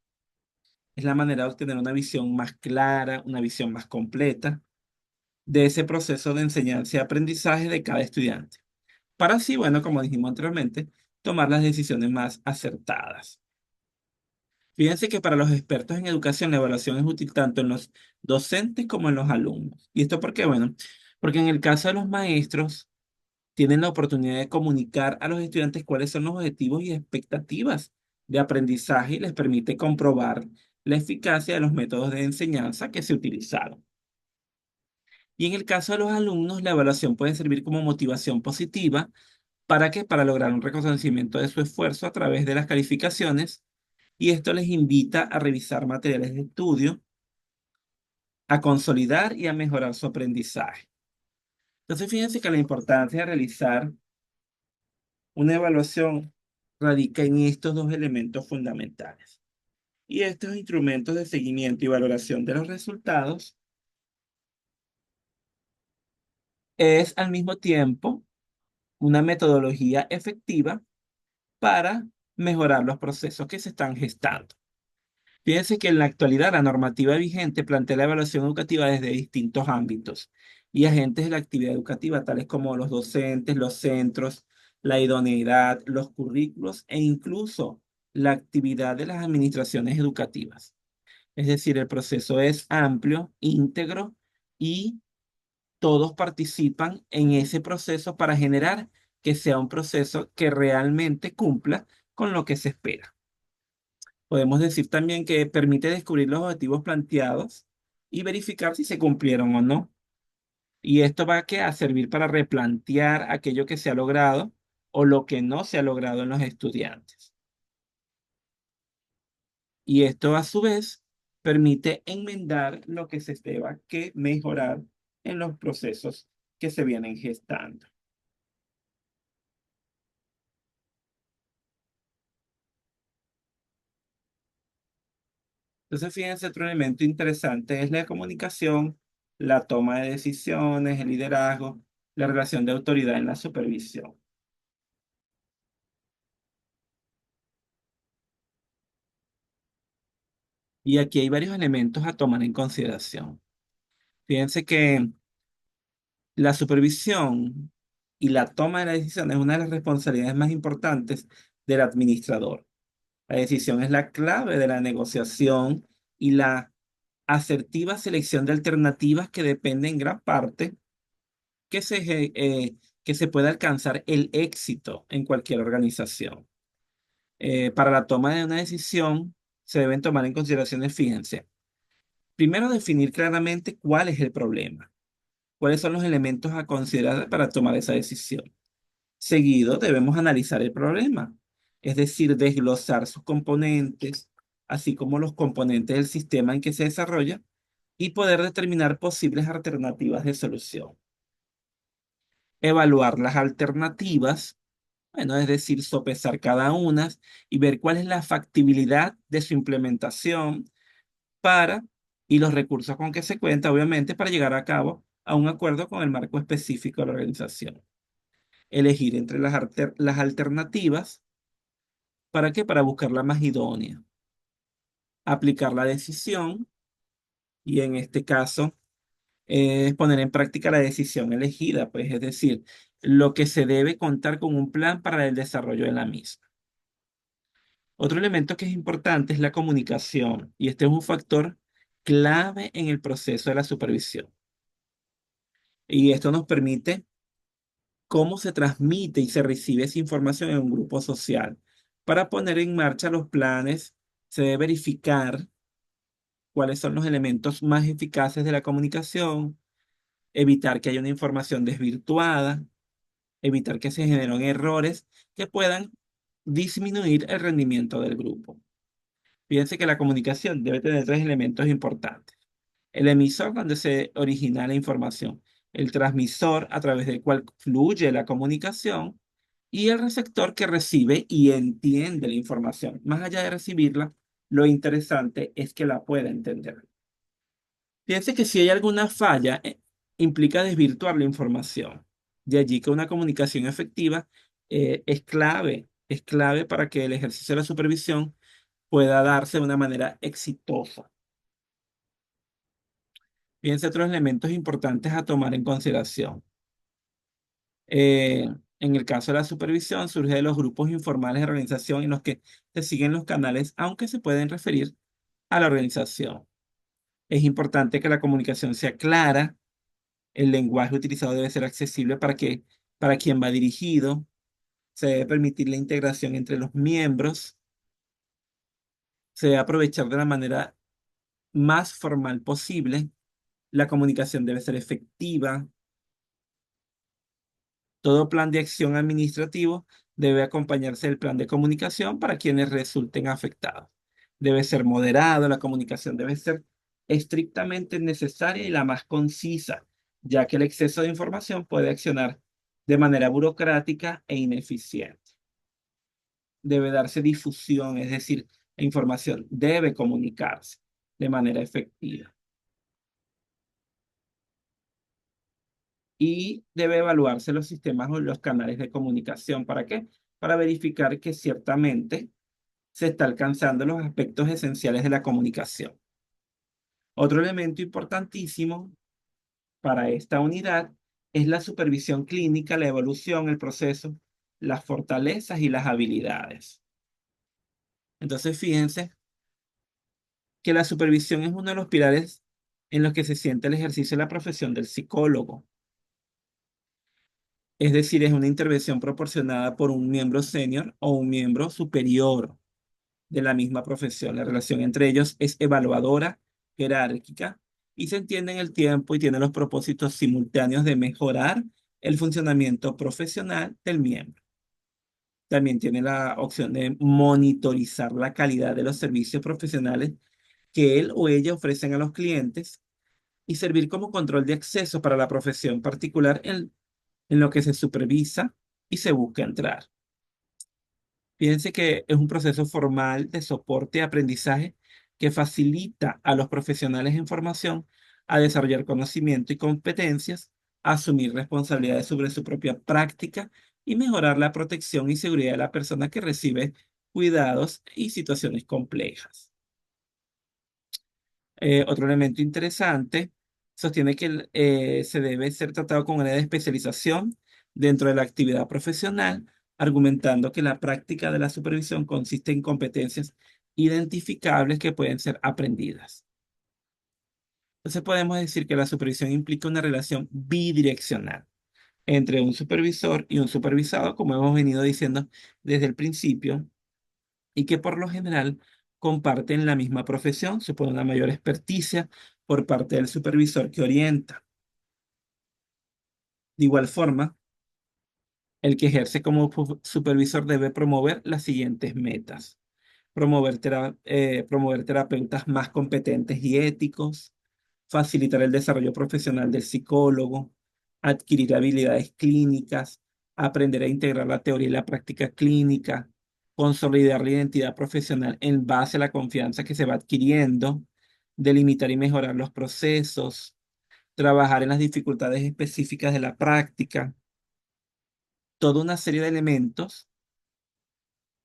Es la manera de obtener una visión más clara, una visión más completa de ese proceso de enseñanza y aprendizaje de cada estudiante. Para así, bueno, como dijimos anteriormente, tomar las decisiones más acertadas. Fíjense que para los expertos en educación la evaluación es útil tanto en los docentes como en los alumnos. ¿Y esto por qué? Bueno, porque en el caso de los maestros tienen la oportunidad de comunicar a los estudiantes cuáles son los objetivos y expectativas de aprendizaje y les permite comprobar la eficacia de los métodos de enseñanza que se utilizaron. Y en el caso de los alumnos, la evaluación puede servir como motivación positiva. ¿Para qué? Para lograr un reconocimiento de su esfuerzo a través de las calificaciones, y esto les invita a revisar materiales de estudio, a consolidar y a mejorar su aprendizaje. Entonces, fíjense que la importancia de realizar una evaluación radica en estos dos elementos fundamentales. Y estos instrumentos de seguimiento y valoración de los resultados es al mismo tiempo una metodología efectiva para mejorar los procesos que se están gestando. Fíjense que en la actualidad la normativa vigente plantea la evaluación educativa desde distintos ámbitos y agentes de la actividad educativa, tales como los docentes, los centros, la idoneidad, los currículos e incluso la actividad de las administraciones educativas. Es decir, el proceso es amplio, íntegro y todos participan en ese proceso para generar que sea un proceso que realmente cumpla con lo que se espera. Podemos decir también que permite descubrir los objetivos planteados y verificar si se cumplieron o no. Y esto va a servir para replantear aquello que se ha logrado o lo que no se ha logrado en los estudiantes. Y esto a su vez permite enmendar lo que se deba que mejorar en los procesos que se vienen gestando. Entonces, fíjense, otro elemento interesante es la comunicación, la toma de decisiones, el liderazgo, la relación de autoridad en la supervisión. Y aquí hay varios elementos a tomar en consideración. Fíjense que la supervisión y la toma de la decisión es una de las responsabilidades más importantes del administrador. La decisión es la clave de la negociación y la asertiva selección de alternativas que depende en gran parte que que se pueda alcanzar el éxito en cualquier organización. Para la toma de una decisión se deben tomar en consideración, fíjense, primero definir claramente cuál es el problema, cuáles son los elementos a considerar para tomar esa decisión. Seguido, debemos analizar el problema, es decir, desglosar sus componentes, así como los componentes del sistema en que se desarrolla, y poder determinar posibles alternativas de solución. evaluar las alternativas, bueno, es decir, sopesar cada una y ver cuál es la factibilidad de su implementación para, y los recursos con que se cuenta, obviamente, para llegar a cabo a un acuerdo con el marco específico de la organización. Elegir entre las alternativas, ¿para qué? Para buscar la más idónea. Aplicar la decisión y en este caso es poner en práctica la decisión elegida, pues es decir, lo que se debe contar con un plan para el desarrollo de la misma. Otro elemento que es importante es la comunicación, y este es un factor clave en el proceso de la supervisión. Y esto nos permite cómo se transmite y se recibe esa información en un grupo social. Para poner en marcha los planes, se debe verificar cuáles son los elementos más eficaces de la comunicación, evitar que haya una información desvirtuada, evitar que se generen errores que puedan disminuir el rendimiento del grupo. Fíjense que la comunicación debe tener tres elementos importantes. El emisor, donde se origina la información, el transmisor, a través del cual fluye la comunicación, y el receptor, que recibe y entiende la información. Más allá de recibirla, lo interesante es que la pueda entender. Fíjense que si hay alguna falla, implica desvirtuar la información. De allí que una comunicación efectiva es clave para que el ejercicio de la supervisión pueda darse de una manera exitosa. Fíjense otros elementos importantes a tomar en consideración. En el caso de la supervisión, surge de los grupos informales de organización en los que se siguen los canales, aunque se pueden referir a la organización. Es importante que la comunicación sea clara, el lenguaje utilizado debe ser accesible para quien va dirigido, se debe permitir la integración entre los miembros, se debe aprovechar de la manera más formal posible, la comunicación debe ser efectiva. Todo plan de acción administrativo debe acompañarse del plan de comunicación para quienes resulten afectados. Debe ser moderado, la comunicación debe ser estrictamente necesaria y la más concisa, ya que el exceso de información puede accionar de manera burocrática e ineficiente. Debe darse difusión, es decir, la información debe comunicarse de manera efectiva. Y debe evaluarse los sistemas o los canales de comunicación. ¿Para qué? Para verificar que ciertamente se está alcanzando los aspectos esenciales de la comunicación. Otro elemento importantísimo para esta unidad es la supervisión clínica, la evolución, el proceso, las fortalezas y las habilidades. Entonces, fíjense que la supervisión es uno de los pilares en los que se siente el ejercicio de la profesión del psicólogo. Es decir, es una intervención proporcionada por un miembro senior o un miembro superior de la misma profesión. La relación entre ellos es evaluadora, jerárquica, y se entiende en el tiempo y tiene los propósitos simultáneos de mejorar el funcionamiento profesional del miembro. También tiene la opción de monitorizar la calidad de los servicios profesionales que él o ella ofrecen a los clientes y servir como control de acceso para la profesión particular en lo que se supervisa y se busca entrar. Fíjense que es un proceso formal de soporte y aprendizaje que facilita a los profesionales en formación a desarrollar conocimiento y competencias, a asumir responsabilidades sobre su propia práctica y mejorar la protección y seguridad de la persona que recibe cuidados y situaciones complejas. Otro elemento interesante sostiene que se debe ser tratado con área de especialización dentro de la actividad profesional, argumentando que la práctica de la supervisión consiste en competencias identificables que pueden ser aprendidas. Entonces podemos decir que la supervisión implica una relación bidireccional entre un supervisor y un supervisado, como hemos venido diciendo desde el principio, y que por lo general comparten la misma profesión, supone una mayor experticia por parte del supervisor que orienta. De igual forma, el que ejerce como supervisor debe promover las siguientes metas. Promover terapeutas más competentes y éticos, facilitar el desarrollo profesional del psicólogo, adquirir habilidades clínicas, aprender a integrar la teoría y la práctica clínica, consolidar la identidad profesional en base a la confianza que se va adquiriendo, delimitar y mejorar los procesos, trabajar en las dificultades específicas de la práctica, toda una serie de elementos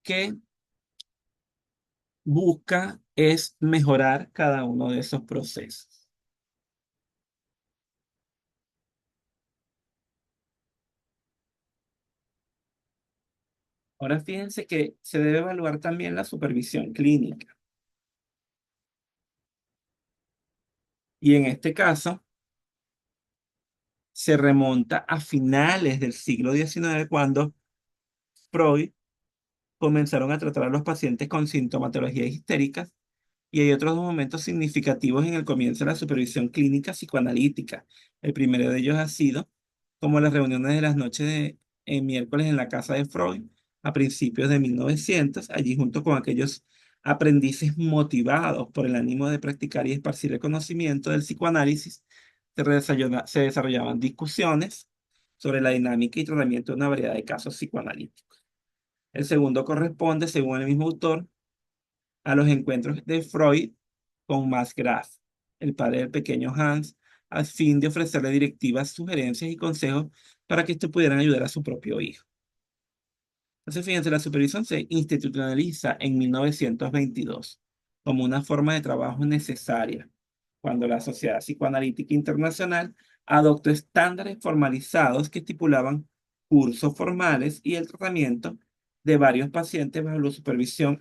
que busca es mejorar cada uno de esos procesos. Ahora fíjense que se debe evaluar también la supervisión clínica. Y en este caso, se remonta a finales del siglo XIX cuando Freud comenzaron a tratar a los pacientes con sintomatologías histéricas y hay otros dos momentos significativos en el comienzo de la supervisión clínica psicoanalítica. El primero de ellos ha sido como las reuniones de las noches de miércoles en la casa de Freud a principios de 1900, allí junto con aquellos aprendices motivados por el ánimo de practicar y esparcir el conocimiento del psicoanálisis, se desarrollaban discusiones sobre la dinámica y tratamiento de una variedad de casos psicoanalíticos. El segundo corresponde, según el mismo autor, a los encuentros de Freud con Max Graf, el padre del pequeño Hans, a fin de ofrecerle directivas, sugerencias y consejos para que estos pudieran ayudar a su propio hijo. Entonces, fíjense, la supervisión se institucionaliza en 1922 como una forma de trabajo necesaria, cuando la Sociedad Psicoanalítica Internacional adoptó estándares formalizados que estipulaban cursos formales y el tratamiento de varios pacientes bajo la supervisión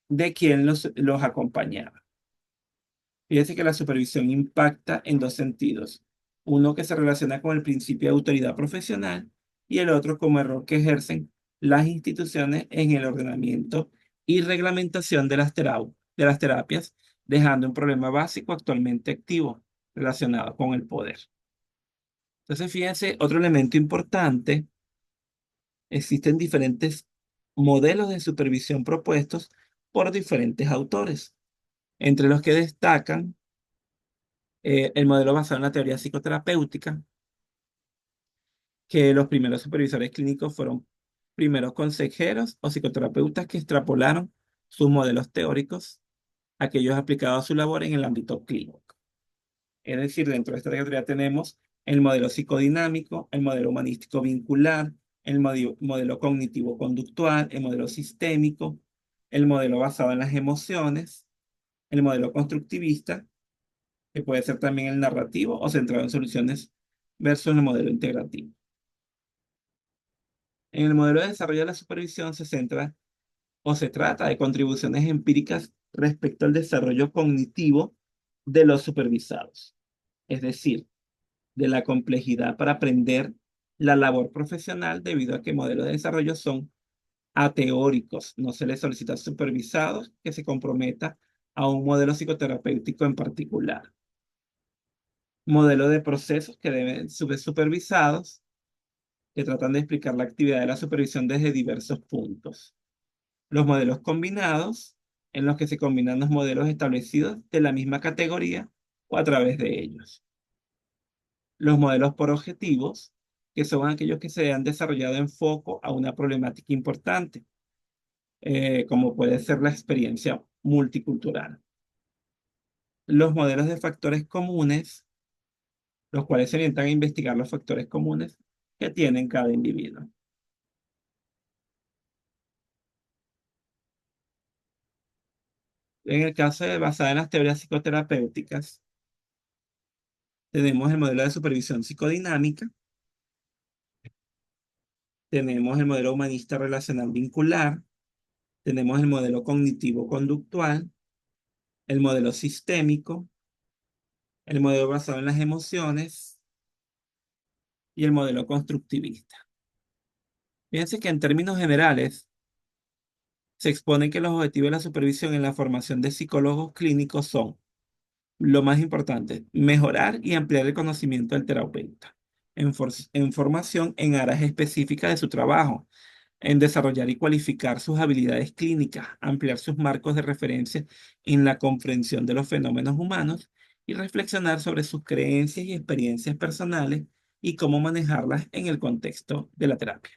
de quien los acompañaba. Fíjense que la supervisión impacta en dos sentidos. Uno que se relaciona con el principio de autoridad profesional y el otro como error que ejercen las instituciones en el ordenamiento y reglamentación de de las terapias, dejando un problema básico actualmente activo relacionado con el poder. Entonces, fíjense, otro elemento importante, existen diferentes modelos de supervisión propuestos por diferentes autores, entre los que destacan el modelo basado en la teoría psicoterapéutica, que los primeros supervisores clínicos fueron primeros consejeros o psicoterapeutas que extrapolaron sus modelos teóricos, aquellos aplicados a su labor en el ámbito clínico. Es decir, dentro de esta teoría tenemos el modelo psicodinámico, el modelo humanístico vincular, el modelo cognitivo-conductual, el modelo sistémico, el modelo basado en las emociones, el modelo constructivista, que puede ser también el narrativo o centrado en soluciones versus el modelo integrativo. En el modelo de desarrollo de la supervisión se centra o se trata de contribuciones empíricas respecto al desarrollo cognitivo de los supervisados, es decir, de la complejidad para aprender la labor profesional debido a que modelos de desarrollo son ateóricos, no se les solicita a supervisados que se comprometa a un modelo psicoterapéutico en particular. Modelo de procesos que deben ser supervisados, que tratan de explicar la actividad de la supervisión desde diversos puntos. Los modelos combinados, en los que se combinan los modelos establecidos de la misma categoría o a través de ellos. Los modelos por objetivos, que son aquellos que se han desarrollado en foco a una problemática importante, como puede ser la experiencia multicultural. Los modelos de factores comunes, los cuales se orientan a investigar los factores comunes que tienen cada individuo. En el caso de basada en las teorías psicoterapéuticas, tenemos el modelo de supervisión psicodinámica, tenemos el modelo humanista relacional vincular, tenemos el modelo cognitivo-conductual, el modelo sistémico, el modelo basado en las emociones y el modelo constructivista. Fíjense que en términos generales se expone que los objetivos de la supervisión en la formación de psicólogos clínicos son, lo más importante, mejorar y ampliar el conocimiento del terapeuta en formación en áreas específicas de su trabajo, en desarrollar y cualificar sus habilidades clínicas, ampliar sus marcos de referencia en la comprensión de los fenómenos humanos y reflexionar sobre sus creencias y experiencias personales y cómo manejarlas en el contexto de la terapia.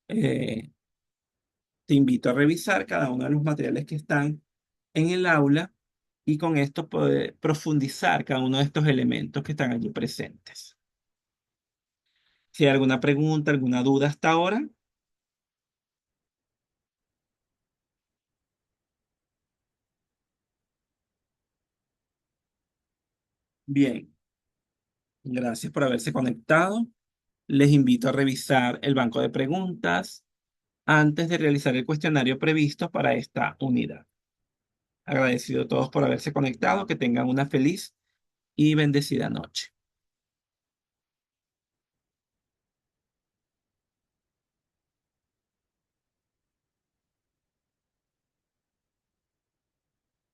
Eh, Te invito a revisar cada uno de los materiales que están en el aula y con esto poder profundizar cada uno de estos elementos que están allí presentes. Si hay alguna pregunta, alguna duda hasta ahora, bien, gracias por haberse conectado. Les invito a revisar el banco de preguntas antes de realizar el cuestionario previsto para esta unidad. Agradecido a todos por haberse conectado, que tengan una feliz y bendecida noche.